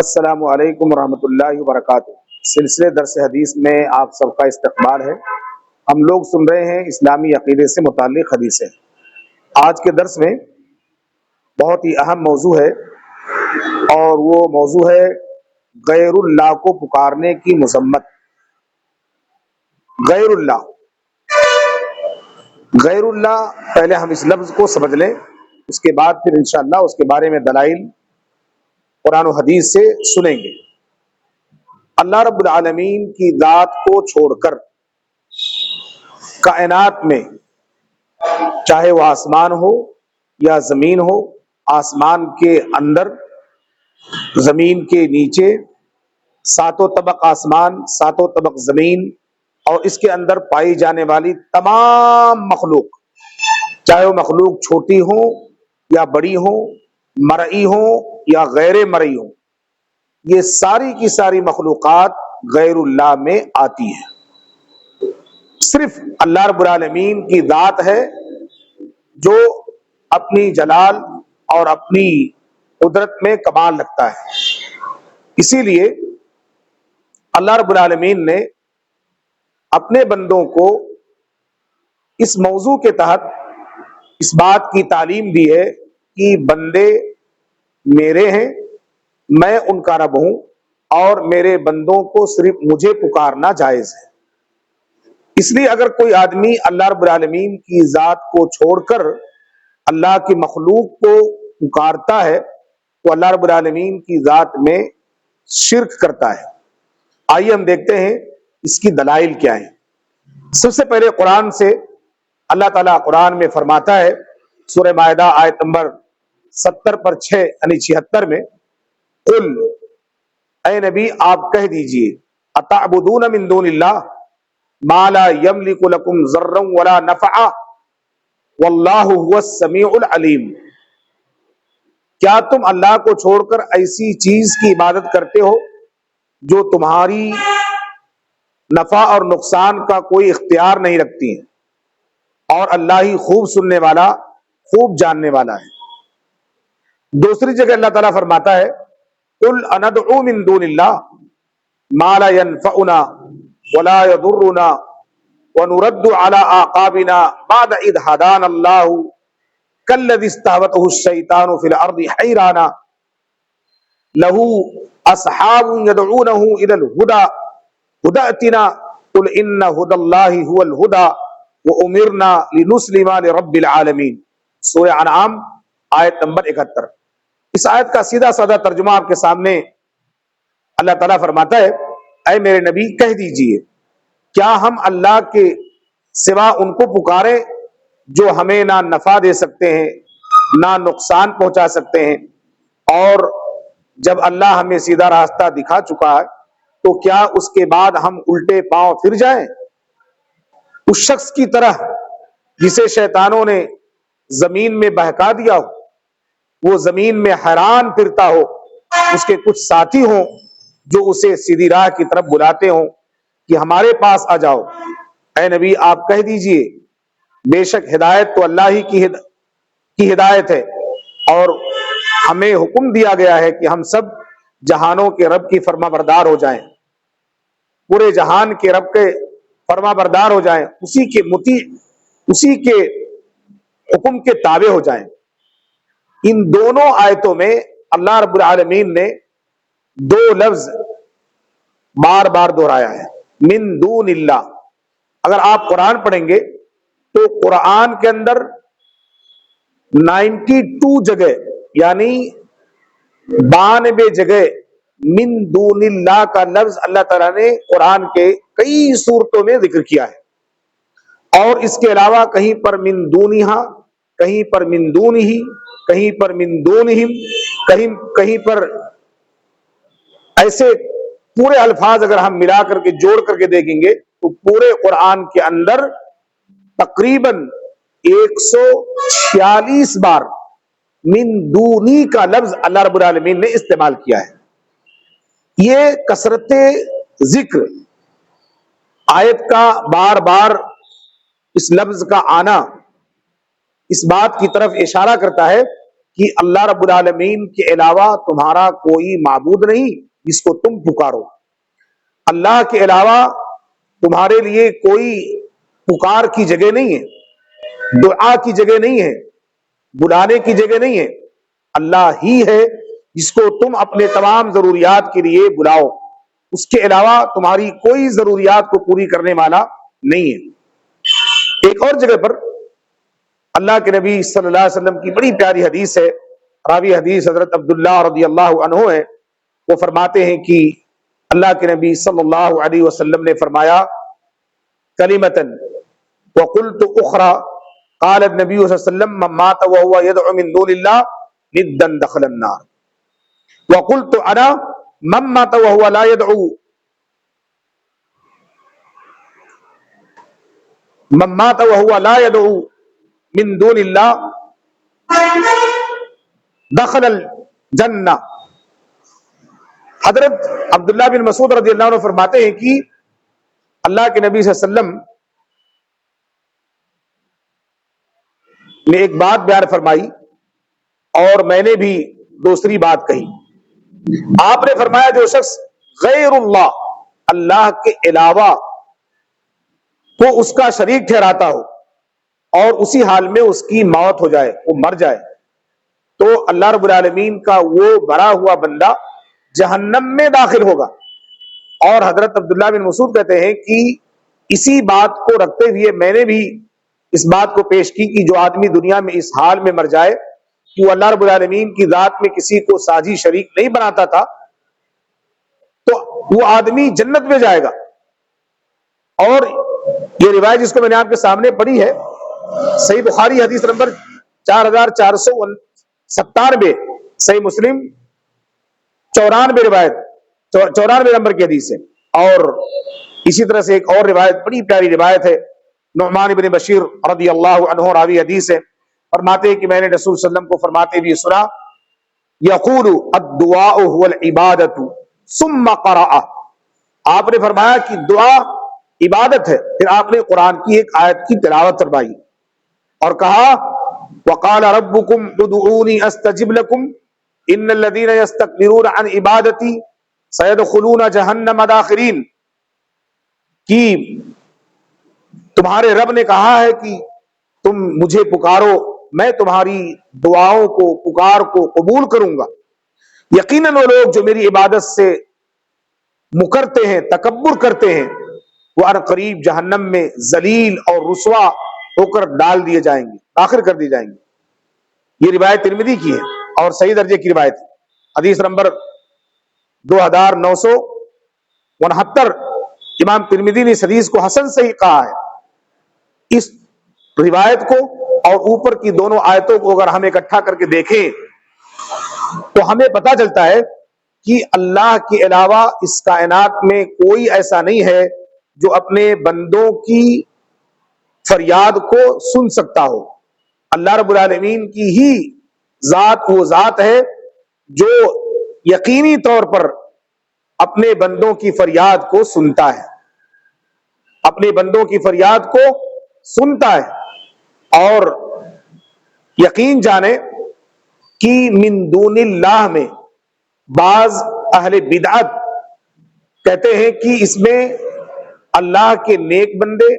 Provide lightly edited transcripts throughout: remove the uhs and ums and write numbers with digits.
السلام علیکم ورحمۃ اللہ وبرکاتہ۔ سلسلے درس حدیث میں آپ سب کا استقبال ہے۔ ہم لوگ سن رہے ہیں اسلامی عقیدے سے متعلق حدیثیں۔ آج کے درس میں بہت ہی اہم موضوع ہے اور وہ موضوع ہے غیر اللہ کو پکارنے کی مذمت۔ غیر اللہ، غیر اللہ، پہلے ہم اس لفظ کو سمجھ لیں، اس کے بعد پھر انشاءاللہ اس کے بارے میں دلائل قرآن و حدیث سے سنیں گے۔ اللہ رب العالمین کی ذات کو چھوڑ کر کائنات میں، چاہے وہ آسمان ہو یا زمین ہو، آسمان کے اندر، زمین کے نیچے، ساتوں طبق آسمان، ساتوں طبق زمین اور اس کے اندر پائی جانے والی تمام مخلوق، چاہے وہ مخلوق چھوٹی ہو یا بڑی ہو، مرئی ہو یا غیر مرئی ہو، یہ ساری کی ساری مخلوقات غیر اللہ میں آتی ہے۔ صرف اللہ رب العالمین کی ذات ہے جو اپنی جلال اور اپنی قدرت میں کمال رکھتا ہے۔ اسی لیے اللہ رب العالمین نے اپنے بندوں کو اس موضوع کے تحت اس بات کی تعلیم دی ہے کہ بندے میرے ہیں، میں ان کا رب ہوں اور میرے بندوں کو صرف مجھے پکارنا جائز ہے۔ اس لیے اگر کوئی آدمی اللہ رب العالمین کی ذات کو چھوڑ کر اللہ کی مخلوق کو پکارتا ہے تو اللہ رب العالمین کی ذات میں شرک کرتا ہے۔ آئیے ہم دیکھتے ہیں اس کی دلائل کیا ہیں۔ سب سے پہلے قرآن سے اللہ تعالیٰ قرآن میں فرماتا ہے، سورہ مائدہ آیت نمبر 70 پر 6 یعنی 76 میں، قل، اے نبی آپ کہہ دیجئے، اتعبدون من دون اللہ ما لا یملک لکم ضرا ولا نفعا واللہ هو السمیع العلیم۔ کیا تم اللہ کو چھوڑ کر ایسی چیز کی عبادت کرتے ہو جو تمہاری نفع اور نقصان کا کوئی اختیار نہیں رکھتی ہیں، اور اللہ ہی خوب سننے والا، خوب جاننے والا ہے۔ دوسری جگہ اللہ تعالیٰ فرماتا ہے، قل اندعو من دون اللہ ما لا ينفعنا ولا يضرنا ونرد على اعقابنا بعد اذ هدانا الله كالذي استهوته الشيطان في الارض حيرانا له اصحاب يدعونه الى الهدى هدى ائتنا قل ان هدى الله هو الهدى وامرنا لنسلم لرب العالمین، سورہ انعام آیت نمبر 71۔ اس آیت کا سیدھا سادہ ترجمہ آپ کے سامنے اللہ تعالیٰ فرماتا ہے، اے میرے نبی کہہ دیجئے، کیا ہم اللہ کے سوا ان کو پکاریں جو ہمیں نہ نفع دے سکتے ہیں نہ نقصان پہنچا سکتے ہیں، اور جب اللہ ہمیں سیدھا راستہ دکھا چکا ہے تو کیا اس کے بعد ہم الٹے پاؤں پھر جائیں؟ اس شخص کی طرح جسے شیطانوں نے زمین میں بہکا دیا ہو، وہ زمین میں حیران پھرتا ہو، اس کے کچھ ساتھی ہوں جو اسے سیدھی راہ کی طرف بلاتے ہوں کہ ہمارے پاس آ جاؤ۔ اے نبی آپ کہہ دیجئے، بے شک ہدایت تو اللہ ہی کی ہدایت ہے، اور ہمیں حکم دیا گیا ہے کہ ہم سب جہانوں کے رب کی فرما بردار ہو جائیں، پورے جہان کے رب کے فرما بردار ہو جائیں، اسی کے مطیع، اسی کے حکم کے تابع ہو جائیں۔ ان دونوں آیتوں میں اللہ رب العالمین نے دو لفظ بار بار دہرایا ہے، من دون اللہ۔ اگر آپ قرآن پڑھیں گے تو قرآن کے اندر 92 جگہ یعنی 92 جگہ من دون اللہ کا لفظ اللہ تعالیٰ نے قرآن کے کئی صورتوں میں ذکر کیا ہے، اور اس کے علاوہ کہیں پر من دونہا، کہیں پر من دونہی، کہیں پر من دونہم، کہیں پر ایسے پورے الفاظ اگر ہم ملا کر کے جوڑ کر کے دیکھیں گے تو پورے قرآن کے اندر تقریباً 146 بار من دونی کا لفظ اللہ رب العالمین نے استعمال کیا ہے۔ یہ کثرت ذکر، آیت کا بار بار اس لفظ کا آنا اس بات کی طرف اشارہ کرتا ہے کہ اللہ رب العالمین کے علاوہ تمہارا کوئی معبود نہیں جس کو تم پکارو، اللہ کے علاوہ تمہارے لیے کوئی پکار کی جگہ نہیں ہے، دعا کی جگہ نہیں ہے، بلانے کی جگہ نہیں ہے، اللہ ہی ہے جس کو تم اپنے تمام ضروریات کے لیے بلاؤ، اس کے علاوہ تمہاری کوئی ضروریات کو پوری کرنے والا نہیں ہے۔ ایک اور جگہ پر اللہ کے نبی صلی اللہ علیہ وسلم کی بڑی پیاری حدیث ہے، راوی حدیث حضرت عبداللہ رضی اللہ عنہ ہے، وہ فرماتے ہیں کہ اللہ کے نبی صلی اللہ علیہ وسلم نے فرمایا کلمتن وقلت اخرى قال النبی صلی اللہ علیہ وسلم من مات وهو يدعو من دون الله ندا دخل النار وقلت انا من مات وهو لا يدعو من مات وهو لا يدعو من دون الله دخل الجنہ۔ حضرت عبداللہ بن مسعود رضی اللہ عنہ فرماتے ہیں کہ اللہ کے نبی صلی اللہ علیہ وسلم نے ایک بات بیان فرمائی اور میں نے بھی دوسری بات کہی۔ آپ نے فرمایا جو شخص غیر اللہ، اللہ کے علاوہ کو اس کا شریک ٹھہراتا ہو اور اسی حال میں اس کی موت ہو جائے، وہ مر جائے، تو اللہ رب العالمین کا وہ بھرا ہوا بندہ جہنم میں داخل ہوگا۔ اور حضرت عبداللہ بن مسعود کہتے ہیں کہ اسی بات کو رکھتے ہوئے میں نے بھی اس بات کو پیش کی کہ جو آدمی دنیا میں اس حال میں مر جائے کہ وہ اللہ رب العالمین کی ذات میں کسی کو ساجی شریک نہیں بناتا تھا، تو وہ آدمی جنت میں جائے گا۔ اور یہ روایت جس کو میں نے آپ کے سامنے پڑھی ہے صحیح بخاری حدیث نمبر 4497، صحیح مسلم 94 روایت 94 نمبر کی حدیث ہے۔ اور اسی طرح سے ایک اور روایت بڑی پیاری روایت ہے، نعمان بن بشیر رضی اللہ عنہ راوی حدیث ہے، فرماتے ہیں کہ میں نے رسول صلی اللہ علیہ وسلم کو فرماتے بھی سنا یقول الدعاء هو العبادۃ ثم قرأ، آپ نے فرمایا کہ دعا عبادت ہے، پھر آپ نے قرآن کی ایک آیت کی تلاوت فرمائی اور کہا وقال ربکم ادعونی استجب لکم ان الذین یستکبرون عن عبادتی سیدخلون جہنم داخرین، کہ تمہارے رب نے کہا ہے کہ تم مجھے پکارو، میں تمہاری دعاؤں کو پکار کو قبول کروں گا، یقیناً وہ لوگ جو میری عبادت سے مکرتے ہیں، تکبر کرتے ہیں، وہ عنقریب جہنم میں ذلیل اور رسوا ہو کر ڈال دیے جائیں گے، داخل کر دی جائیں گے۔ یہ روایت ترمذی کی ہے اور صحیح درجے کی روایت ہے، حدیث نمبر 2969۔ امام ترمذی نے اس حدیث کو حسن صحیح کہا ہے۔ اس روایت کو اور اوپر کی دونوں آیتوں کو اگر ہم اکٹھا کر کے دیکھیں تو ہمیں پتہ چلتا ہے کہ اللہ کے علاوہ اس کائنات میں کوئی ایسا نہیں ہے جو اپنے بندوں کی فریاد کو سن سکتا ہو۔ اللہ رب العالمین کی ہی ذات وہ ذات ہے جو یقینی طور پر اپنے بندوں کی فریاد کو سنتا ہے، اپنے بندوں کی فریاد کو سنتا ہے۔ اور یقین جانے کہ من دون اللہ میں بعض اہل بدعت کہتے ہیں کہ اس میں اللہ کے نیک بندے،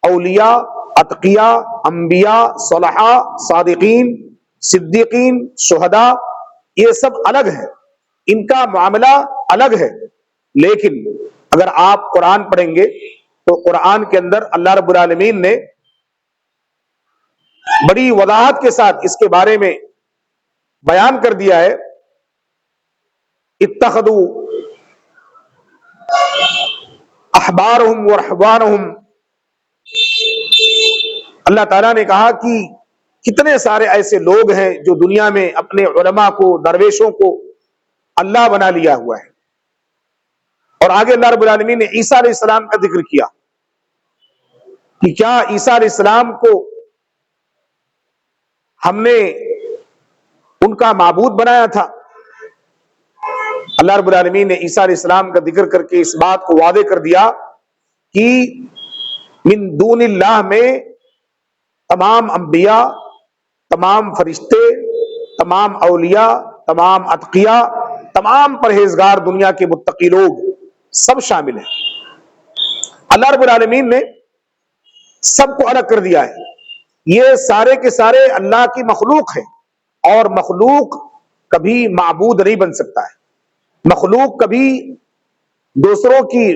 اولیاء، اتقیاء، انبیاء، صلحاء، صادقین، صدیقین، شہداء، یہ سب الگ ہیں، ان کا معاملہ الگ ہے۔ لیکن اگر آپ قرآن پڑھیں گے تو قرآن کے اندر اللہ رب العالمین نے بڑی وضاحت کے ساتھ اس کے بارے میں بیان کر دیا ہے۔ اتخذوا احبارهم ورهبانهم، اللہ تعالیٰ نے کہا کہ کتنے سارے ایسے لوگ ہیں جو دنیا میں اپنے علماء کو، درویشوں کو اللہ بنا لیا ہوا ہے۔ اور آگے اللہ رب العالمین نے عیسیٰ علیہ السلام کا ذکر کیا کہ کیا عیسیٰ علیہ السلام کو ہم نے ان کا معبود بنایا تھا؟ اللہ رب العالمین نے عیسیٰ علیہ السلام کا ذکر کر کے اس بات کو واضح کر دیا کہ من دون اللہ میں تمام انبیاء، تمام فرشتے، تمام اولیاء، تمام اتقیاء، تمام پرہیزگار دنیا کے متقی لوگ سب شامل ہیں۔ اللہ رب العالمین نے سب کو الگ کر دیا ہے۔ یہ سارے کے سارے اللہ کی مخلوق ہیں، اور مخلوق کبھی معبود نہیں بن سکتا ہے۔ مخلوق کبھی دوسروں کی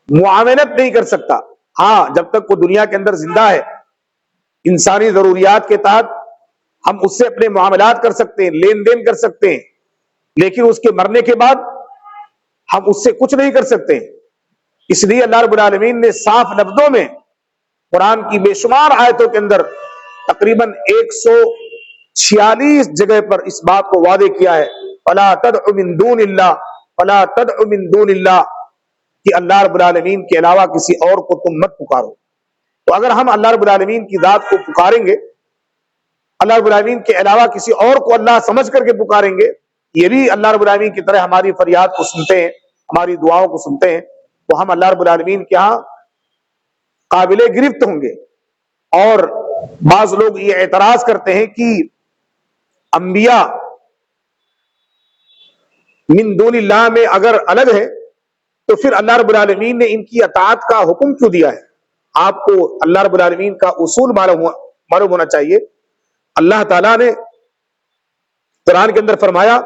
معاونت نہیں کر سکتا۔ ہاں، جب تک وہ دنیا کے اندر زندہ ہے، انسانی ضروریات کے تحت ہم اس سے اپنے معاملات کر سکتے ہیں، لین دین کر سکتے ہیں، لیکن اس کے مرنے کے بعد ہم اس سے کچھ نہیں کر سکتے۔ اس لیے اللہ رب العالمین نے صاف لفظوں میں قرآن کی بے شمار آیتوں کے اندر تقریباً 146 جگہ پر اس بات کو واضح کیا ہے، فَلَا تَدْعُ مِن دُونِ اللَّهِ فَلَا تَدْعُ مِن دُونِ اللَّهِ، کہ اللہ رب العالمین کے علاوہ کسی اور کو تم مت پکارو۔ تو اگر ہم اللہ رب العالمین کی ذات کو پکاریں گے، اللہ رب العالمین کے علاوہ کسی اور کو اللہ سمجھ کر کے پکاریں گے، یہ بھی اللہ رب العالمین کی طرح ہماری فریاد کو سنتے ہیں، ہماری دعاؤں کو سنتے ہیں، تو ہم اللہ رب العالمین کے ہاں قابل گرفت ہوں گے۔ اور بعض لوگ یہ اعتراض کرتے ہیں کہ انبیاء من دون اللہ میں اگر الگ ہے تو پھر اللہ رب العالمین نے ان کی اطاعت کا حکم کیوں دیا ہے؟ آپ کو اللہ رب العالمین کا اصول معلوم ہونا چاہیے۔ اللہ تعالیٰ نے قرآن کے اندر فرمایا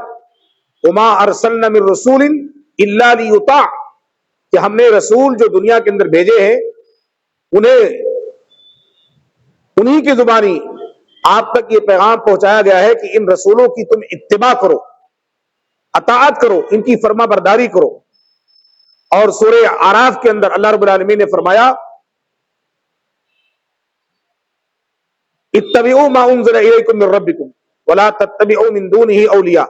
وما ارسلنا من رسول الا لیطاع، کہ ہم نے رسول جو دنیا کے اندر بھیجے ہیں انہیں کی زبانی آپ تک یہ پیغام پہنچایا گیا ہے کہ ان رسولوں کی تم اتباع کرو، اطاعت کرو، ان کی فرما برداری کرو۔ اور سورہ اعراف کے اندر اللہ رب العالمین نے فرمایا اتبعوا ما انزل الیکم من ربکم ولا تتبعوا من دونه اولیاء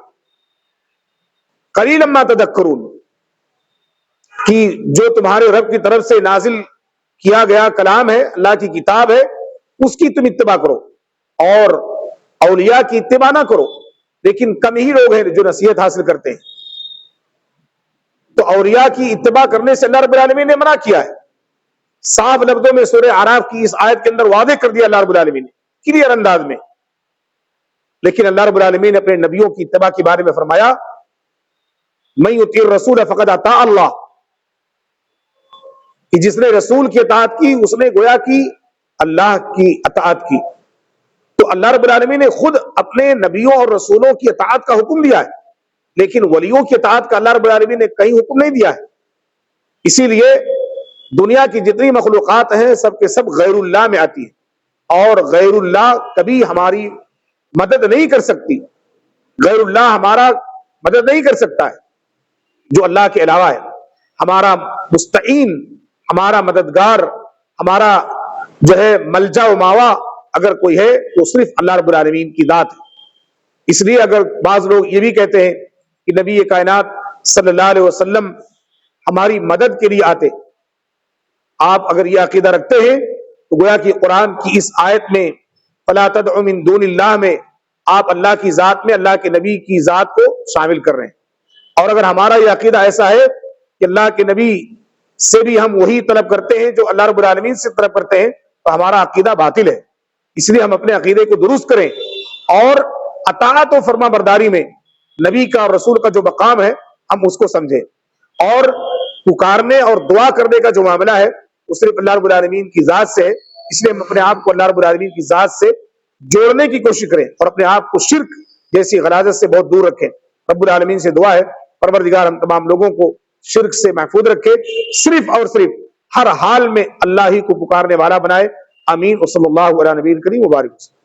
قلیلا ما تذکرون، کہ جو تمہارے رب کی طرف سے نازل کیا گیا کلام ہے، اللہ کی کتاب ہے، اس کی تم اتباع کرو اور اولیاء کی اتباع نہ کرو۔ لیکن کم ہی لوگ ہیں جو نصیحت حاصل کرتے ہیں۔ تو اولیاء کی اتباع کرنے سے اللہ رب العالمین نے منع کیا ہے، صاف لفظوں میں سورہ اعراف کی اس آیت کے اندر واضح کر دیا اللہ رب العالمین نے کلیئر انداز میں۔ لیکن اللہ رب العالمین نے اپنے نبیوں کی اتباع کے بارے میں فرمایا من یطیع الرسول فقد اطاع اللہ، کہ جس نے رسول کی اطاعت کی اس نے گویا کی اللہ کی اطاعت کی۔ تو اللہ رب العالمین نے خود اپنے نبیوں اور رسولوں کی اطاعت کا حکم دیا ہے، لیکن ولیوں کی اطاعت کا اللہ رب العالمین نے کہیں حکم نہیں دیا ہے۔ اسی لیے دنیا کی جتنی مخلوقات ہیں سب کے سب غیر اللہ میں آتی ہیں، اور غیر اللہ کبھی ہماری مدد نہیں کر سکتی، غیر اللہ ہمارا مدد نہیں کر سکتا ہے۔ جو اللہ کے علاوہ ہے ہمارا مستعین، ہمارا مددگار، ہمارا جو ہے ملجا و ماوا اگر کوئی ہے تو صرف اللہ رب العالمین کی ذات ہے۔ اس لیے اگر بعض لوگ یہ بھی کہتے ہیں کہ نبی کائنات صلی اللہ علیہ وسلم ہماری مدد کے لیے آتے، آپ اگر یہ عقیدہ رکھتے ہیں تو گویا کہ قرآن کی اس آیت میں فلا تدع من دون اللہ میں آپ اللہ کی ذات میں اللہ کے نبی کی ذات کو شامل کر رہے ہیں۔ اور اگر ہمارا یہ عقیدہ ایسا ہے کہ اللہ کے نبی سے بھی ہم وہی طلب کرتے ہیں جو اللہ رب العالمین سے طلب کرتے ہیں تو ہمارا عقیدہ باطل ہے۔ اس لیے ہم اپنے عقیدے کو درست کریں اور اطاعت و فرما برداری میں نبی کا اور رسول کا جو مقام ہے ہم اس کو سمجھیں، اور پکارنے اور دعا کرنے کا جو معاملہ ہے وہ صرف اللہ رب العالمین کی ذات سے ہے۔ اس لیے ہم اپنے آپ کو اللہ رب العالمین کی ذات سے جوڑنے کی کوشش کریں اور اپنے آپ کو شرک جیسی غلاظت سے بہت دور رکھیں۔ رب العالمین سے دعا ہے پروردگار ہم تمام لوگوں کو شرک سے محفوظ رکھے، صرف اور صرف ہر حال میں اللہ ہی کو پکارنے والا بنائے۔ آمین۔ وصلی اللہ علی نبی کریم وبارک وسلم۔